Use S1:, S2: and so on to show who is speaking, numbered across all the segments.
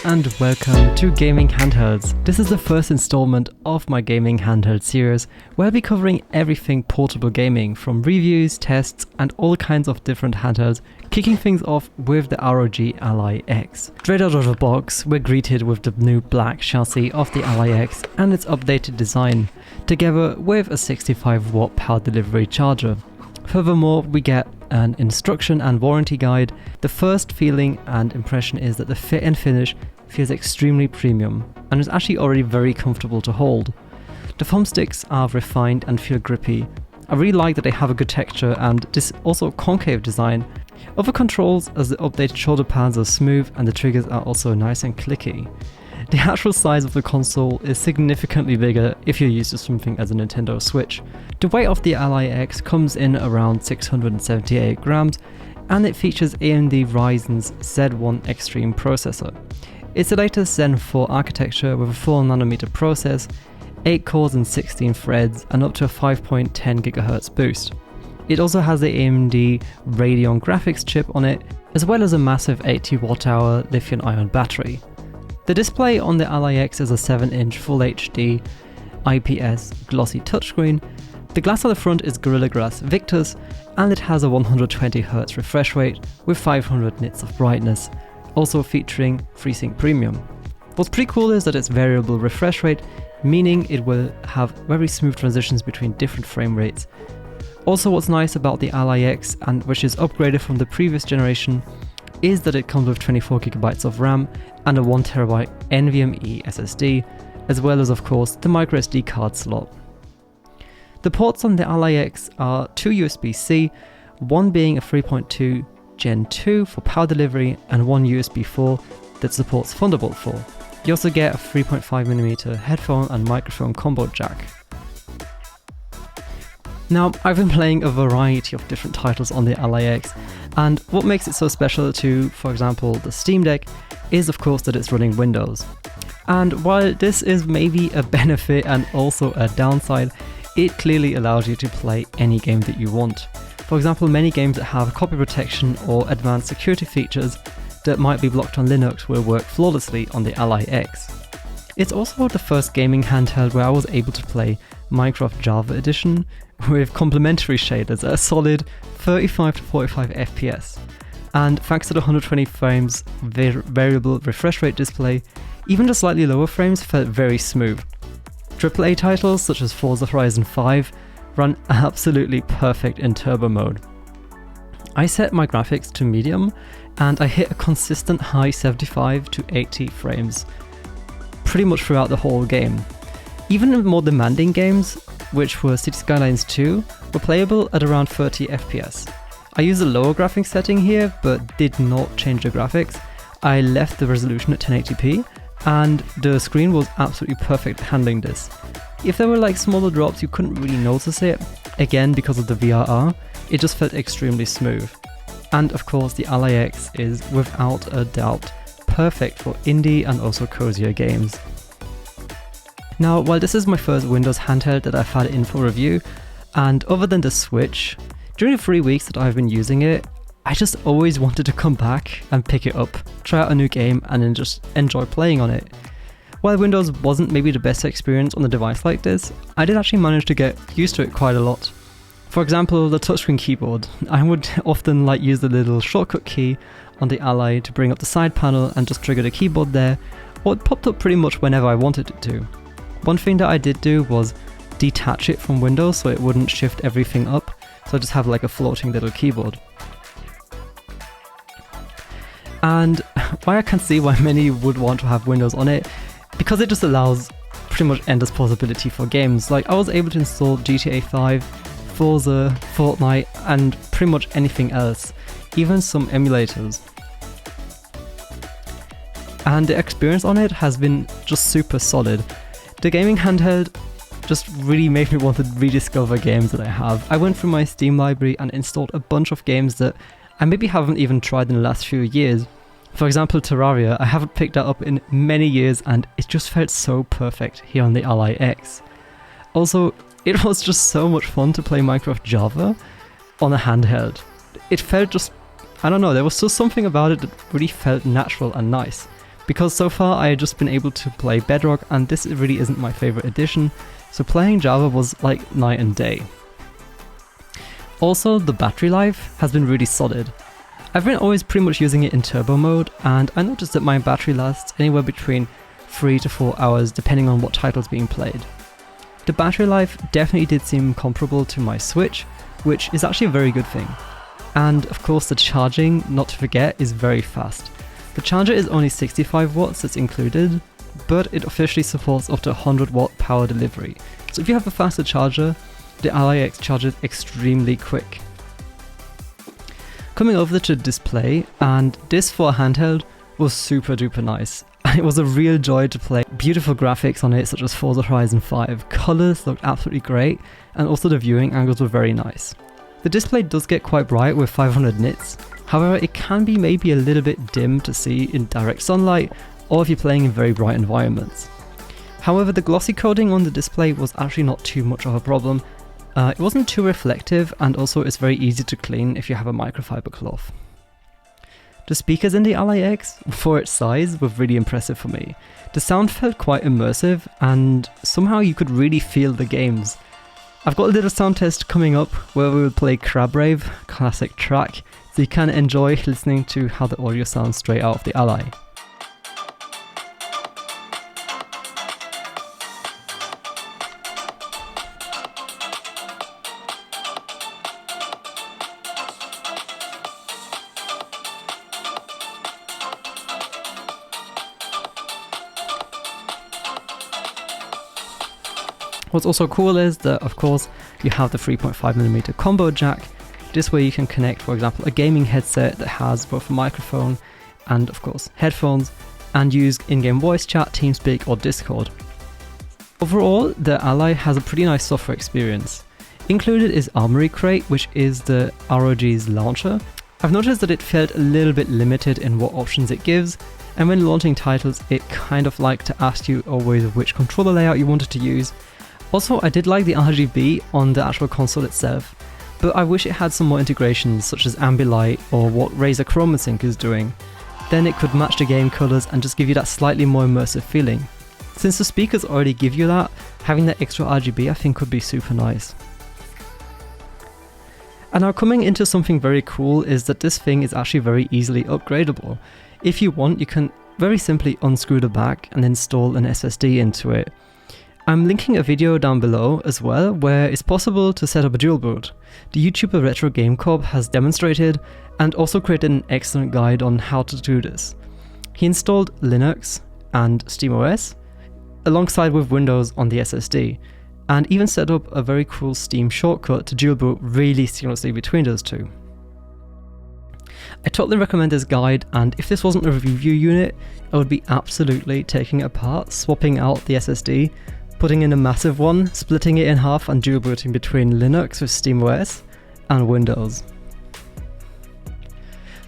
S1: and welcome to Gaming Handhelds. This is the first installment of my Gaming Handheld series, where I'll be covering everything portable gaming, from reviews, tests, and all kinds of different handhelds, kicking things off with the ROG Ally X. Straight out of the box, we're greeted with the new black chassis of the Ally X and its updated design, together with a 65-watt power delivery charger. Furthermore, we get an instruction and warranty guide. The first feeling and impression is that the fit and finish feels extremely premium and is actually already very comfortable to hold. The thumbsticks are refined and feel grippy. I really like that they have a good texture and this also concave design. Other controls, as the updated shoulder pads are smooth and the triggers are also nice and clicky. The actual size of the console is significantly bigger if you're used to something as a Nintendo Switch. The weight of the Ally X comes in around 678 grams and it features AMD Ryzen's Z1 Extreme processor. It's the latest Zen 4 architecture with a 4nm process, 8 cores and 16 threads and up to a 5.10 GHz boost. It also has the AMD Radeon graphics chip on it, as well as a massive 80 Wh lithium-ion battery. The display on the Ally X is a 7-inch Full HD IPS glossy touchscreen. The glass on the front is Gorilla Glass Victus and it has a 120Hz refresh rate with 500 nits of brightness, also featuring FreeSync Premium. What's pretty cool is that it's variable refresh rate, meaning it will have very smooth transitions between different frame rates. Also, what's nice about the Ally X, and which is upgraded from the previous generation, is that it comes with 24GB of RAM and a 1TB NVMe SSD, as well as of course the microSD card slot. The ports on the Ally X are 2 USB-C, one being a 3.2 Gen 2 for power delivery and one USB 4 that supports Thunderbolt 4. You also get a 3.5mm headphone and microphone combo jack. Now, I've been playing a variety of different titles on the Ally X, and what makes it so special to, for example, the Steam Deck is of course that it's running Windows. And while this is maybe a benefit and also a downside, it clearly allows you to play any game that you want. For example, many games that have copy protection or advanced security features that might be blocked on Linux will work flawlessly on the Ally X. It's also the first gaming handheld where I was able to play Minecraft Java Edition with complementary shaders at a solid 35 to 45 FPS. And thanks to the 120 frames variable refresh rate display, even the slightly lower frames felt very smooth. AAA titles such as Forza Horizon 5 run absolutely perfect in turbo mode. I set my graphics to medium and I hit a consistent high 75 to 80 frames pretty much throughout the whole game. Even in more demanding games, which were City Skylines 2, were playable at around 30 FPS. I used a lower graphics setting here, but did not change the graphics. I left the resolution at 1080p, and the screen was absolutely perfect at handling this. If there were like smaller drops, you couldn't really notice it. Again, because of the VRR, it just felt extremely smooth. And of course, the Ally X is without a doubt perfect for indie and also cozier games. Now, while this is my first Windows handheld that I've had in for review, and other than the Switch, during the 3 weeks that I've been using it, I just always wanted to come back and pick it up, try out a new game, and then just enjoy playing on it. While Windows wasn't maybe the best experience on a device like this, I did actually manage to get used to it quite a lot. For example, the touchscreen keyboard. I would often use the little shortcut key on the Ally to bring up the side panel and just trigger the keyboard there, or it popped up pretty much whenever I wanted it to. One thing that I did do was detach it from Windows so it wouldn't shift everything up, so I just have like a floating little keyboard. And why I can see why many would want to have Windows on it, because it just allows pretty much endless possibility for games. Like, I was able to install GTA 5, Forza, Fortnite, and pretty much anything else, even some emulators. And the experience on it has been just super solid. The gaming handheld just really made me want to rediscover games that I have. I went through my Steam library and installed a bunch of games that I maybe haven't even tried in the last few years. For example, Terraria, I haven't picked that up in many years and it just felt so perfect here on the Ally X. Also, it was just so much fun to play Minecraft Java on a handheld. It felt just, I don't know, there was just something about it that really felt natural and nice. because so far I had just been able to play Bedrock and this really isn't my favourite edition, so playing Java was like night and day. Also, the battery life has been really solid. I've been always pretty much using it in turbo mode, and I noticed that my battery lasts anywhere between 3 to 4 hours depending on what title's being played. The battery life definitely did seem comparable to my Switch, which is actually a very good thing. And of course the charging, not to forget, is very fast. The charger is only 65 watts that's included, but it officially supports up to 100 watt power delivery. So if you have a faster charger, the Ally X charges extremely quick. Coming over to display, and this for a handheld was super duper nice. And it was a real joy to play. Beautiful graphics on it, such as Forza Horizon 5. Colours looked absolutely great, and also the viewing angles were very nice. The display does get quite bright with 500 nits, however it can be maybe a little bit dim to see in direct sunlight or if you're playing in very bright environments. However, the glossy coating on the display was actually not too much of a problem. It wasn't too reflective, and also it's very easy to clean if you have a microfiber cloth. The speakers in the Ally X, for its size, were really impressive for me. The sound felt quite immersive, and somehow you could really feel the games. I've got a little sound test coming up where we will play Crab Rave, classic track, so you can enjoy listening to how the audio sounds straight out of the Ally. What's also cool is that, of course, you have the 3.5mm combo jack. This way you can connect, for example, a gaming headset that has both a microphone and, of course, headphones, and use in-game voice chat, TeamSpeak or Discord. Overall, the Ally has a pretty nice software experience. Included is Armory Crate, which is the ROG's launcher. I've noticed that it felt a little bit limited in what options it gives, and when launching titles, it kind of liked to ask you always which controller layout you wanted to use. Also, I did like the RGB on the actual console itself, but I wish it had some more integrations such as Ambilight or what Razer ChromaSync is doing. Then it could match the game colours and just give you that slightly more immersive feeling. Since the speakers already give you that, having that extra RGB I think could be super nice. And now coming into something very cool is that this thing is actually very easily upgradable. If you want, you can very simply unscrew the back and install an SSD into it. I'm linking a video down below as well where it's possible to set up a dual boot. The YouTuber Retro Game Corp has demonstrated and also created an excellent guide on how to do this. He installed Linux and SteamOS alongside with Windows on the SSD, and even set up a very cool Steam shortcut to dual boot really seamlessly between those two. I totally recommend this guide, and if this wasn't a review unit, I would be absolutely taking it apart, swapping out the SSD, putting in a massive one, splitting it in half and dual booting between Linux with SteamOS and Windows.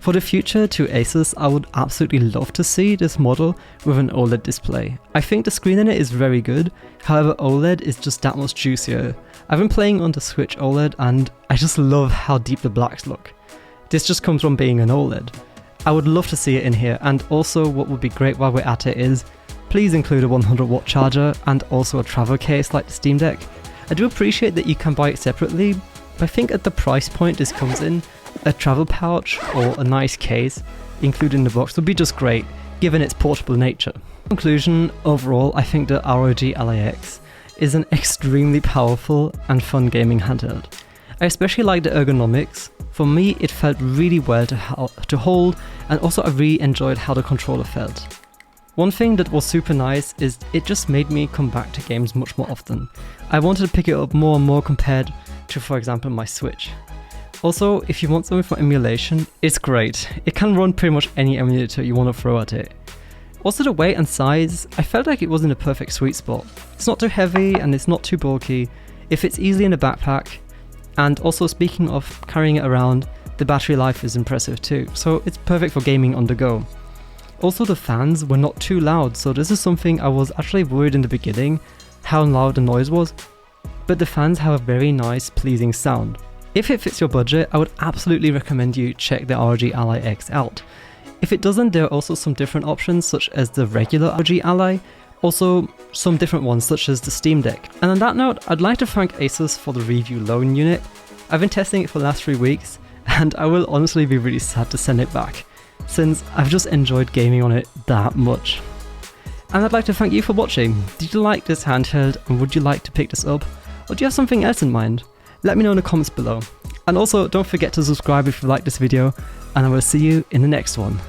S1: For the future to ASUS, I would absolutely love to see this model with an OLED display. I think the screen in it is very good, however OLED is just that much juicier. I've been playing on the Switch OLED and I just love how deep the blacks look. This just comes from being an OLED. I would love to see it in here, and also what would be great while we're at it is please include a 100 watt charger and also a travel case like the Steam Deck. I do appreciate that you can buy it separately, but I think at the price point this comes in, a travel pouch or a nice case included in the box would be just great, given its portable nature. In conclusion, overall I think the ROG Ally X is an extremely powerful and fun gaming handheld. I especially like the ergonomics. For me it felt really well to hold, and also I really enjoyed how the controller felt. One thing that was super nice is it just made me come back to games much more often. I wanted to pick it up more and more compared to, for example, my Switch. Also, if you want something for emulation, it's great. It can run pretty much any emulator you want to throw at it. Also the weight and size, I felt like it was in a perfect sweet spot. It's not too heavy and it's not too bulky. It fits easily in a backpack. And also, speaking of carrying it around, the battery life is impressive too, so it's perfect for gaming on the go. Also, the fans were not too loud, so this is something I was actually worried in the beginning, how loud the noise was, but the fans have a very nice, pleasing sound. If it fits your budget, I would absolutely recommend you check the ROG Ally X out. If it doesn't, there are also some different options such as the regular ROG Ally, also some different ones such as the Steam Deck. And on that note, I'd like to thank ASUS for the review loan unit. I've been testing it for the last 3 weeks, and I will honestly be really sad to send it back, since I've just enjoyed gaming on it that much. And I'd like to thank you for watching. Did you like this handheld, and would you like to pick this up? Or do you have something else in mind? Let me know in the comments below. And also, don't forget to subscribe if you like this video, and I will see you in the next one.